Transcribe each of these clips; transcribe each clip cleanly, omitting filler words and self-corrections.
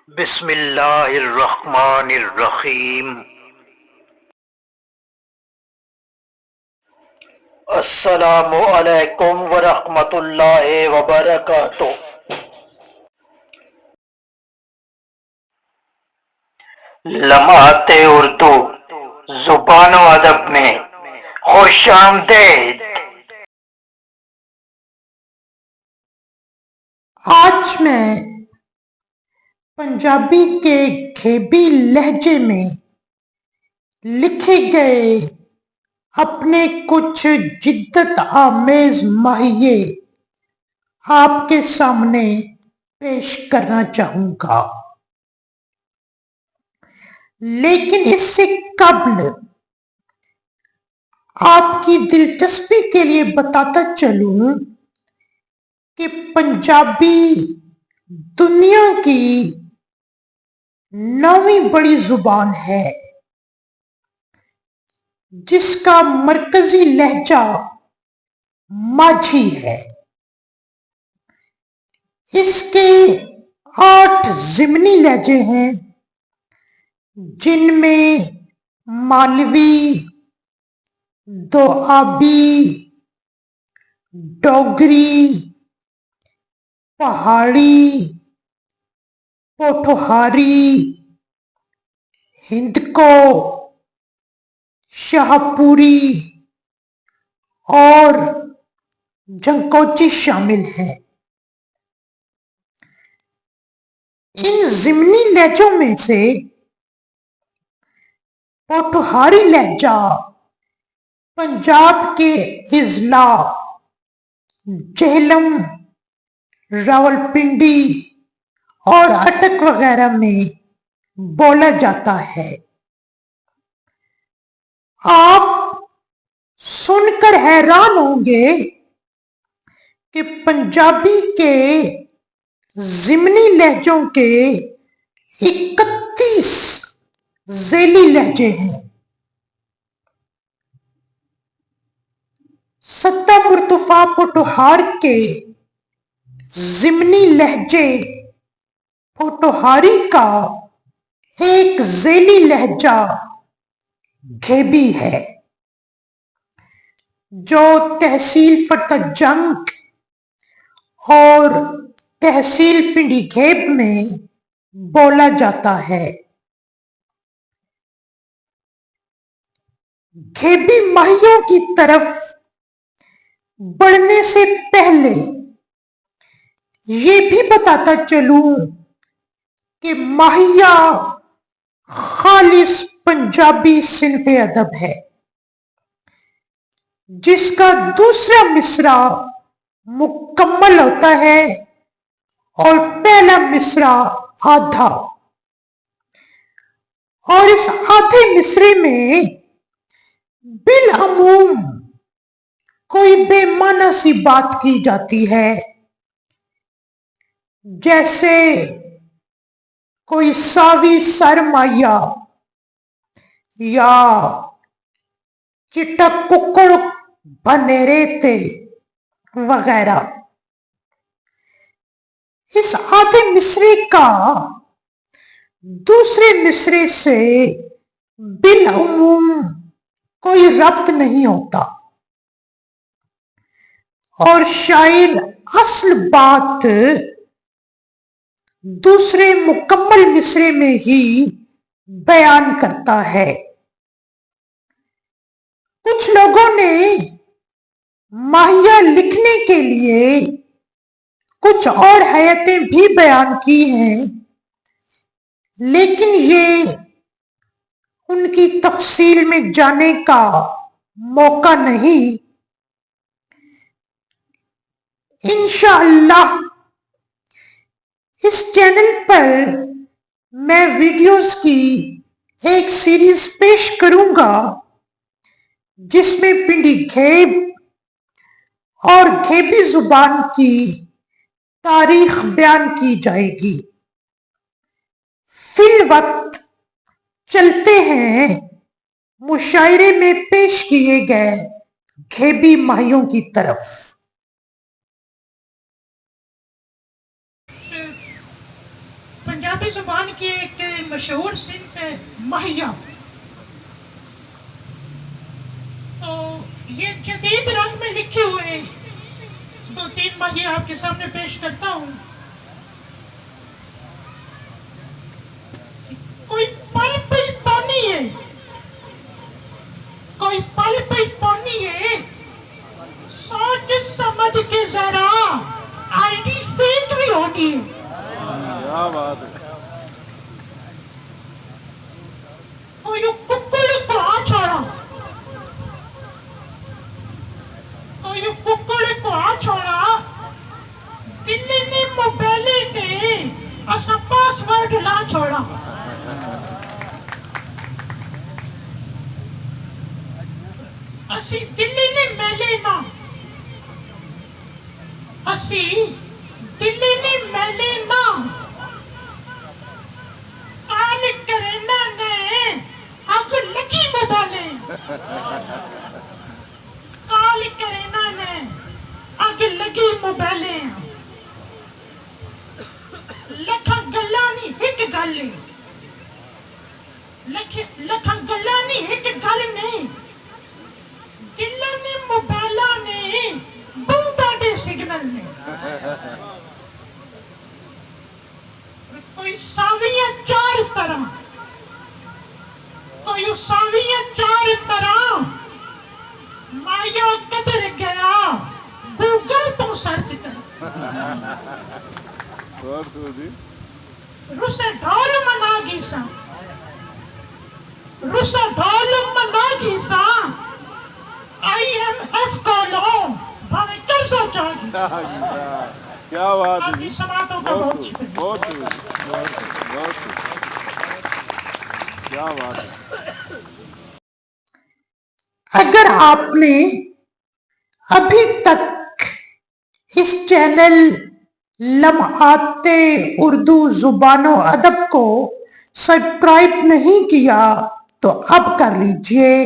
بسم اللہ الرحمن الرحیم۔ السلام علیکم ورحمۃ اللہ وبرکاتہ۔ لمحات اردو زبان و ادب میں خوش آمدید۔ آج میں پنجابی کے گھیبی لہجے میں لکھے گئے اپنے کچھ جدت آمیز ماہیے آپ کے سامنے پیش کرنا چاہوں گا، لیکن اس سے قبل آپ کی دلچسپی کے لیے بتاتا چلوں کہ پنجابی دنیا کی 9ویں بڑی زبان ہے، جس کا مرکزی لہجہ ماجھی ہے۔ اس کے 8 ضمنی لہجے ہیں، جن میں مالوی، دوآبی، ڈوگری، پہاڑی، پوٹھوہاری، ہندکو، شاہپوری اور جنکوچی شامل ہیں۔ ان ضمنی لہجوں میں سے پوٹھوہاری لہجہ پنجاب کے اضلاع جہلم، راولپنڈی اور اٹک وغیرہ میں بولا جاتا ہے۔ آپ سن کر حیران ہوں گے کہ پنجابی کے ضمنی لہجوں کے 31 ذیلی لہجے ہیں۔ سطح مرتفع پوٹھوہار کے ضمنی لہجے پوٹھوہاری کا ایک ذیلی لہجہ گھیبی ہے، جو تحصیل فتح جنگ اور تحصیل پنڈی گھیب میں بولا جاتا ہے۔ گھیبی ماہیوں کی طرف بڑھنے سے پہلے یہ بھی بتاتا چلوں کہ ماہیہ خالص پنجابی صنف ادب ہے، جس کا دوسرا مصرع مکمل ہوتا ہے اور پہلا مصرع آدھا، اور اس آدھے مصرعے میں بالعموم کوئی بے معنی سی بات کی جاتی ہے، جیسے کوئی ساوی سرمایہ یا چٹا ککڑ بنیرے تے وغیرہ۔ اس آدھے مصرعے کا دوسرے مصرعے سے بالعموم کوئی ربط نہیں ہوتا، اور شاعر اصل بات دوسرے مکمل مصرعے میں ہی بیان کرتا ہے۔ کچھ لوگوں نے ماہیہ لکھنے کے لیے کچھ اور حیتیں بھی بیان کی ہیں، لیکن یہ ان کی تفصیل میں جانے کا موقع نہیں۔ انشاءاللہ اس چینل پر میں ویڈیوز کی ایک سیریز پیش کروں گا، جس میں پنڈی گھیب اور گھیبی زبان کی تاریخ بیان کی جائے گی۔ فی الوقت چلتے ہیں مشاعرے میں پیش کیے گئے گھیبی ماہیوں کی طرف۔ پنجابی زبان کی ایک مشہور صنف ہے ماہیا. تو یہ جدید رنگ میں لکھے ہوئے 2-3 ماہیا آپ کے سامنے پیش کرتا ہوں. کوئی پل پل پانی ہے، کوئی پل پل پانی ہے، سوچ سمجھ کے ذرا آئی ڈی فیک بھی ہونی ہے. کیا بات ہے. کوئی ککڑ کو آ چھوڑا، کوئی ککڑ کو آ چھوڑا، دلی نے موبائل تے اسا پاس ورڈ لا چھوڑا. اسی دلی نے میلے نا، اسی دلی نے میلے نا، کال کرینا نے اگ لگی موبائلیں، کال کرینا نے اگ لگی موبائلیں. لکھاں گلاں نہیں ایک گل ہے، لکھاں گلاں نہیں ایک گل نہیں، دلوں نے موبائلاں نے بہت دے سگنل نے. کوئی ساویاں 4 طرح، کوئی ساویاں 4 طرح، مایا کدھر گیا گوگل تو سرچ کر. رسے ڈھول منا گی سا، رسے ڈھول منا گی سا، IMF کو لو بھاوے قرضہ چاہیے. کیا بات آپ ہے. کی سماعتوں کا بہت شکریہ. بہت کیا بات ہے. اگر آپ نے ابھی تک اس چینل لمحات اردو زبان و ادب کو سبسکرائب نہیں کیا تو اب کر لیجئے،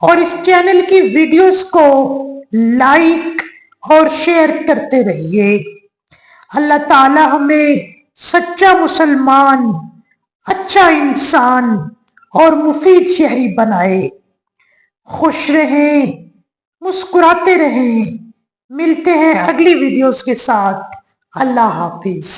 اور اس چینل کی ویڈیوز کو لائک اور شیئر کرتے رہیے. اللہ تعالی ہمیں سچا مسلمان، اچھا انسان اور مفید شہری بنائے. خوش رہیں، مسکراتے رہیں. ملتے ہیں اگلی ویڈیوز کے ساتھ. اللہ حافظ.